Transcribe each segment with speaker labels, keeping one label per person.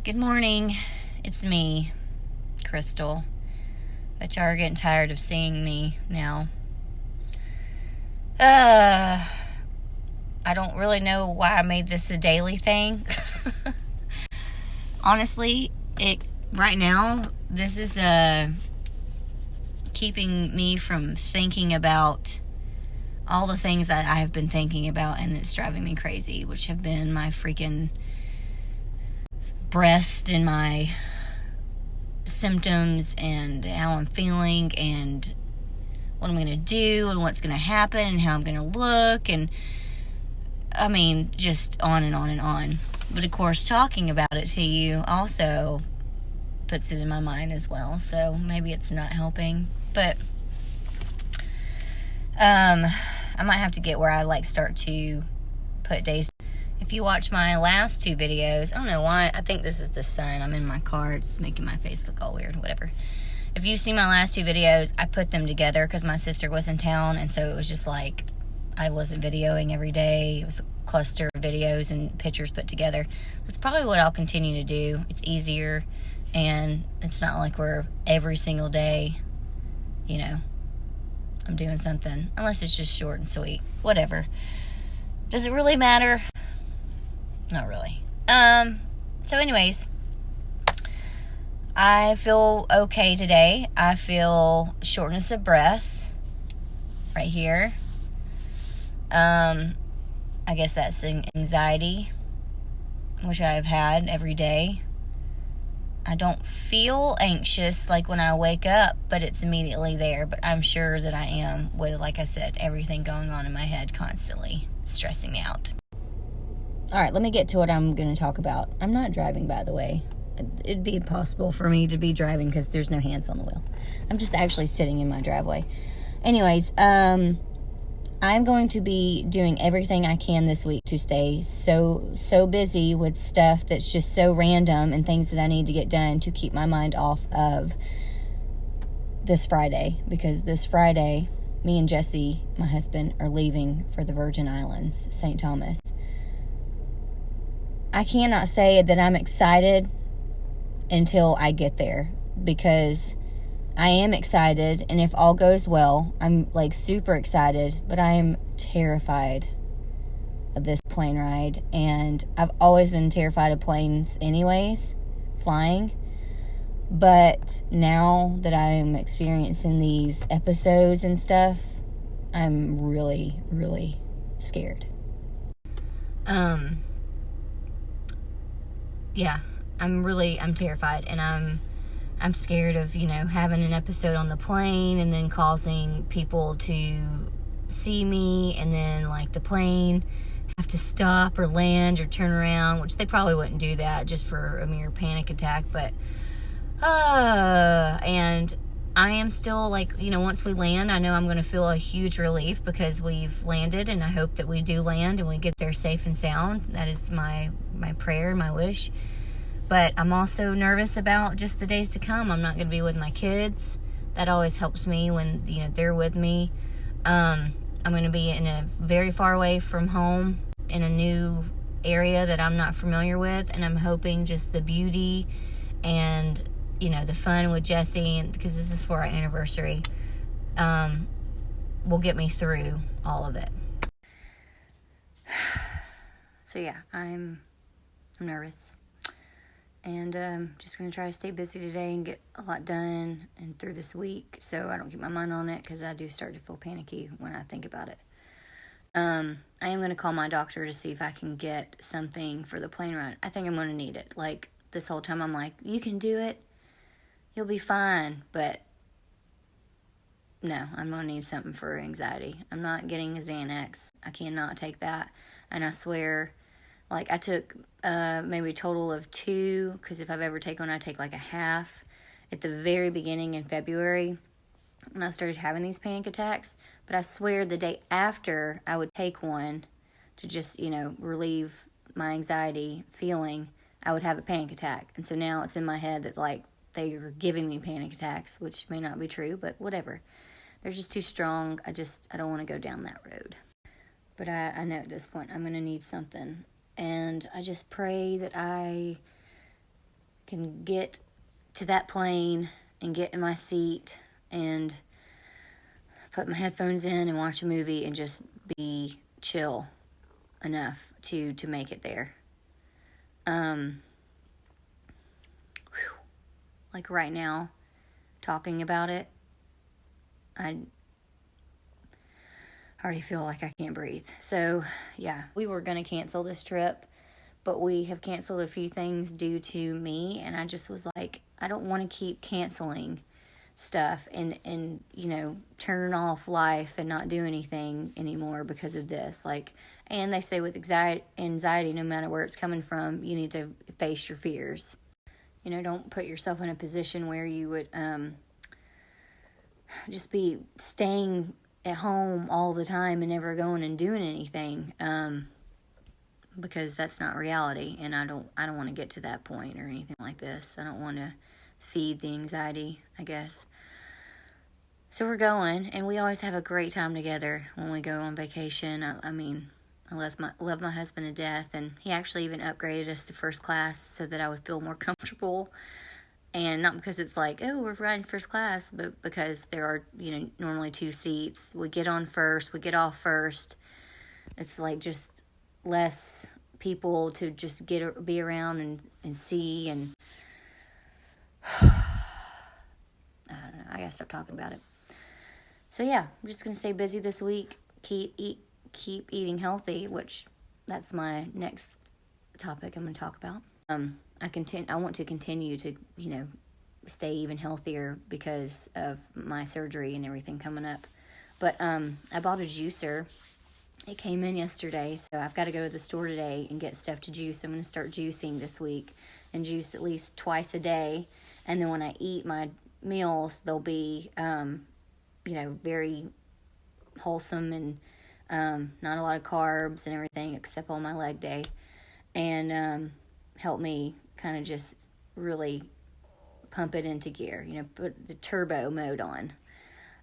Speaker 1: Good morning. It's me, Crystal. Bet y'all are getting tired of seeing me now. I don't really know why I made this a daily thing. Honestly, right now, this is keeping me from thinking about all the things that I have been thinking about, and it's driving me crazy, which have been my freaking breast and my symptoms and how I'm feeling and what I'm going to do and what's going to happen and how I'm going to look, and I mean, just on and on and on. But of course, talking about it to you also puts it in my mind as well, so maybe it's not helping. But I might have to get where I start to put days. If you watch my last two videos, I don't know why, I think this is the sun. I'm in my car. It's making my face look all weird, whatever. If you see my last two videos, I put them together because my sister was in town, and so it was just like I wasn't videoing every day. It was a cluster of videos and pictures put together. That's probably what I'll continue to do. It's easier, and it's not like we're every single day, I'm doing something. Unless it's just short and sweet. Whatever. Does it really matter? Not really. So anyways, I feel okay today. I feel shortness of breath right here. I guess that's anxiety, which I have had every day. I don't feel anxious like when I wake up, but it's immediately there. But I'm sure that I am with, like I said, everything going on in my head constantly stressing me out. All right, let me get to what I'm going to talk about. I'm not driving, by the way. It'd be impossible for me to be driving because there's no hands on the wheel. I'm just actually sitting in my driveway. Anyways, I'm going to be doing everything I can this week to stay so busy with stuff that's just so random and things that I need to get done to keep my mind off of this Friday. Because this Friday, me and Jesse, my husband, are leaving for the Virgin Islands, St. Thomas. I cannot say that I'm excited until I get there, because I am excited, and if all goes well, I'm super excited, but I am terrified of this plane ride, and I've always been terrified of planes anyways, flying, but now that I'm experiencing these episodes and stuff, I'm really, really scared. Yeah, I'm terrified, and I'm scared of, having an episode on the plane and then causing people to see me, and then the plane have to stop or land or turn around, which they probably wouldn't do that just for a mere panic attack, but and I am still once we land, I know I'm going to feel a huge relief because we've landed, and I hope that we do land and we get there safe and sound. That is my prayer, my wish. But I'm also nervous about just the days to come. I'm not going to be with my kids. That always helps me when, they're with me. I'm going to be in a very far away from home in a new area that I'm not familiar with. And I'm hoping just the beauty and, the fun with Jesse, and because this is for our anniversary, will get me through all of it. So yeah, I'm nervous. And just going to try to stay busy today and get a lot done and through this week, so I don't keep my mind on it, because I do start to feel panicky when I think about it. I am going to call my doctor to see if I can get something for the plane ride. I think I'm going to need it. This whole time I'm like, you can do it. You'll be fine. But no, I'm going to need something for anxiety. I'm not getting a Xanax. I cannot take that. And I swear, I took maybe a total of 2, because if I've ever taken one, I take a half at the very beginning in February when I started having these panic attacks. But I swear the day after I would take one to just, relieve my anxiety feeling, I would have a panic attack. And so now it's in my head that, they are giving me panic attacks, which may not be true, but whatever. They're just too strong. I don't want to go down that road. But I know at this point I'm going to need something. And I just pray that I can get to that plane and get in my seat and put my headphones in and watch a movie and just be chill enough to make it there. Like right now, talking about it, I already feel like I can't breathe. So, yeah, we were going to cancel this trip, but we have canceled a few things due to me, and I just was like, I don't want to keep canceling stuff and turn off life and not do anything anymore because of this. Like, and they say with anxiety, no matter where it's coming from, you need to face your fears. Don't put yourself in a position where you would just be staying at home all the time and never going and doing anything, because that's not reality, and I don't want to get to that point or anything like this. I don't want to feed the anxiety, I guess. So we're going, and we always have a great time together when we go on vacation. I love my husband to death, and he actually even upgraded us to first class so that I would feel more comfortable. And not because it's like, oh, we're riding first class, but because there are, normally 2 seats. We get on first, we get off first. It's like just less people to just be around and see. And I don't know, I gotta stop talking about it. So yeah, I'm just gonna stay busy this week. Keep eating healthy, which that's my next topic I'm going to talk about. I want to continue to, stay even healthier because of my surgery and everything coming up. But I bought a juicer. It came in yesterday, so I've got to go to the store today and get stuff to juice. I'm going to start juicing this week and juice at least twice a day. And then when I eat my meals, they'll be, very wholesome and not a lot of carbs and everything except on my leg day, and help me kind of just really pump it into gear, put the turbo mode on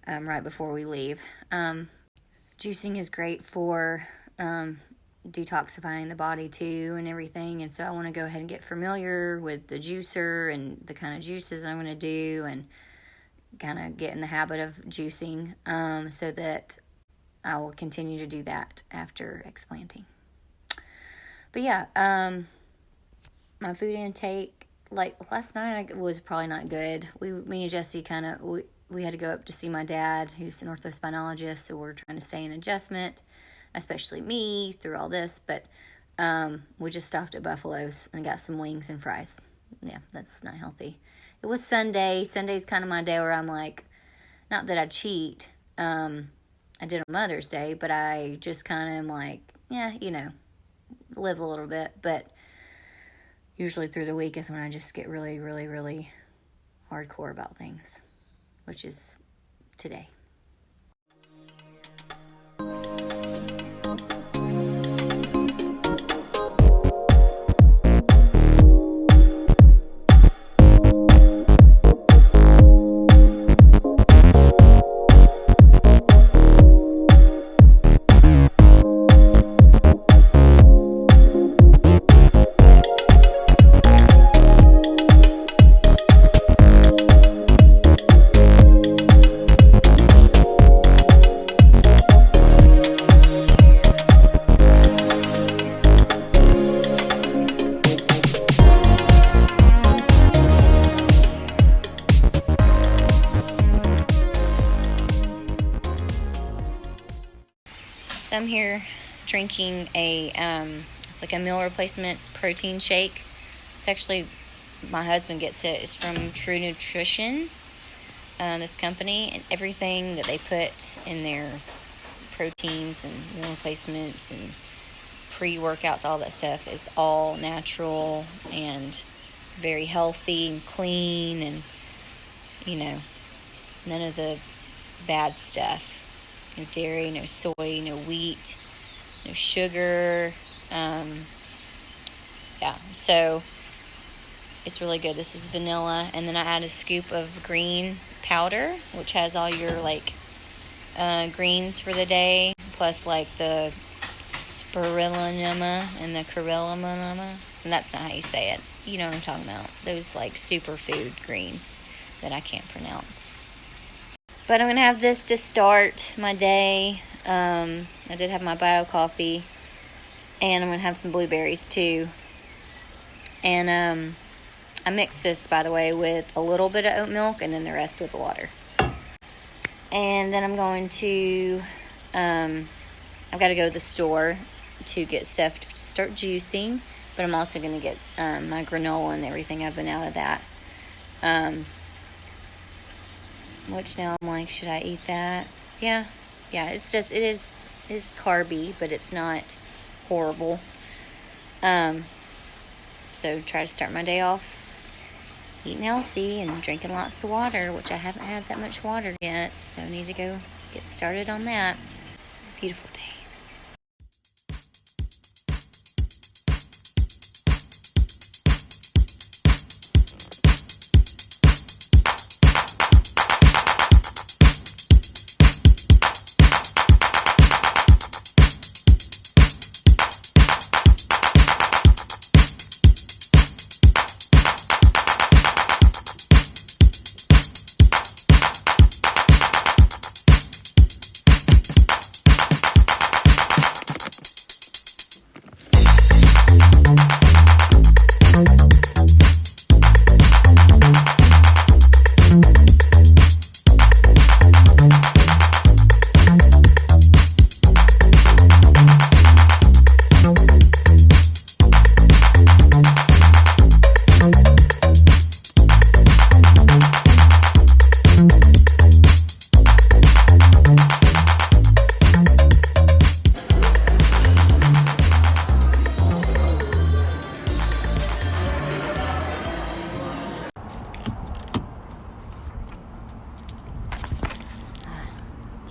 Speaker 1: right before we leave. Juicing is great for detoxifying the body too and everything, and so I want to go ahead and get familiar with the juicer and the kind of juices I'm going to do and kind of get in the habit of juicing so that I will continue to do that after explanting. But yeah, my food intake, like last night, was probably not good. Me and Jesse we had to go up to see my dad, who's an orthospinologist, so we're trying to stay in adjustment, especially me, through all this. But we just stopped at Buffalo's and got some wings and fries. Yeah, that's not healthy. It was Sunday. Sunday's kind of my day where I'm like, not that I cheat, I did on Mother's Day, but I just kind of am like, yeah, live a little bit. But usually through the week is when I just get really, really, really hardcore about things, which is today. So I'm here drinking it's like a meal replacement protein shake. It's actually, my husband gets it. It's from True Nutrition, this company, and everything that they put in their proteins and meal replacements and pre-workouts, all that stuff is all natural and very healthy and clean, and none of the bad stuff. No dairy, no soy, no wheat, no sugar. So it's really good. This is vanilla, and then I add a scoop of green powder, which has all your greens for the day, plus the beryllium and the coryllium, and that's not how you say it. You know what I'm talking about. Those like superfood greens that I can't pronounce. But I'm going to have this to start my day. I did have my bio coffee, and I'm going to have some blueberries too. And I mixed this, by the way, with a little bit of oat milk and then the rest with water. And then I'm going to, I've got to go to the store to get stuff to start juicing, but I'm also going to get my granola and everything. I've been out of that. Which now I'm like, should I eat that? Yeah, it's carby, but it's not horrible. So try to start my day off eating healthy and drinking lots of water, which I haven't had that much water yet, so I need to go get started on that. Beautiful day.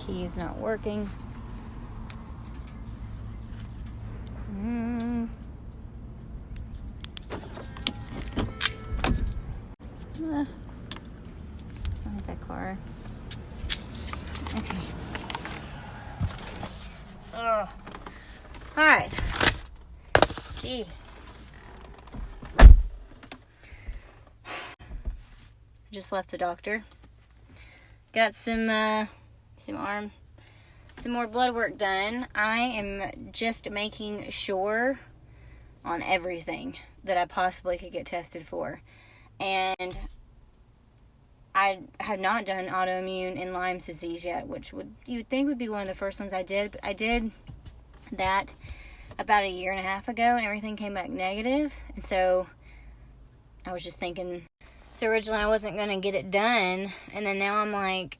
Speaker 1: Key is not working. I like that car. Okay. Ugh. All right. Jeez. Just left the doctor. Got some more blood work done. I am just making sure on everything that I possibly could get tested for. And I have not done autoimmune and Lyme's disease yet, which you would think would be one of the first ones I did. But I did that about 1.5 years ago, and everything came back negative. And so I was just thinking, so originally I wasn't going to get it done, and then now I'm like,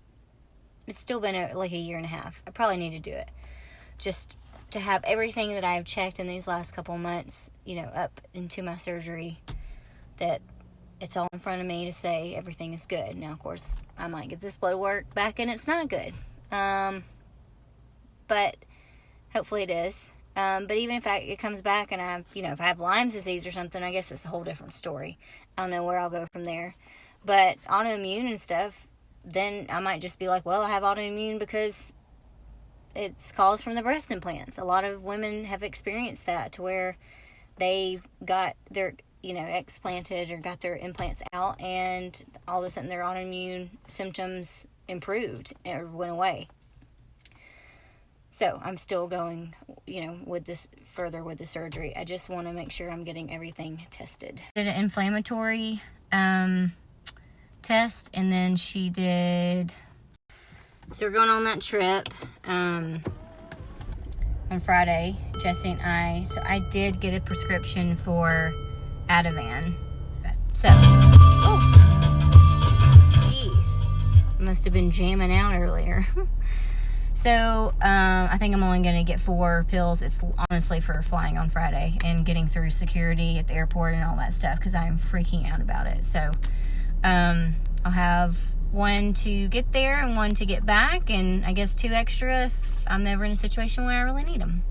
Speaker 1: it's still been like 1.5 years. I probably need to do it just to have everything that I've checked in these last couple months, up into my surgery, that it's all in front of me to say everything is good. Now, of course, I might get this blood work back and it's not good. But hopefully it is. But even if it comes back and I have, if I have Lyme's disease or something, I guess it's a whole different story. I don't know where I'll go from there. But autoimmune and stuff, then I might just be like, well, I have autoimmune because it's caused from the breast implants. A lot of women have experienced that, to where they got their explanted or got their implants out, and all of a sudden their autoimmune symptoms improved or went away. So I'm still going, with this further with the surgery. I just want to make sure I'm getting everything tested. Did an inflammatory test, and then she did. So we're going on that trip on Friday, Jesse and I. So I did get a prescription for Ativan. So, jeez, must have been jamming out earlier. So, I think I'm only going to get 4 pills. It's honestly for flying on Friday and getting through security at the airport and all that stuff, because I am freaking out about it. So, I'll have 1 to get there and 1 to get back, and I guess 2 extra if I'm ever in a situation where I really need them.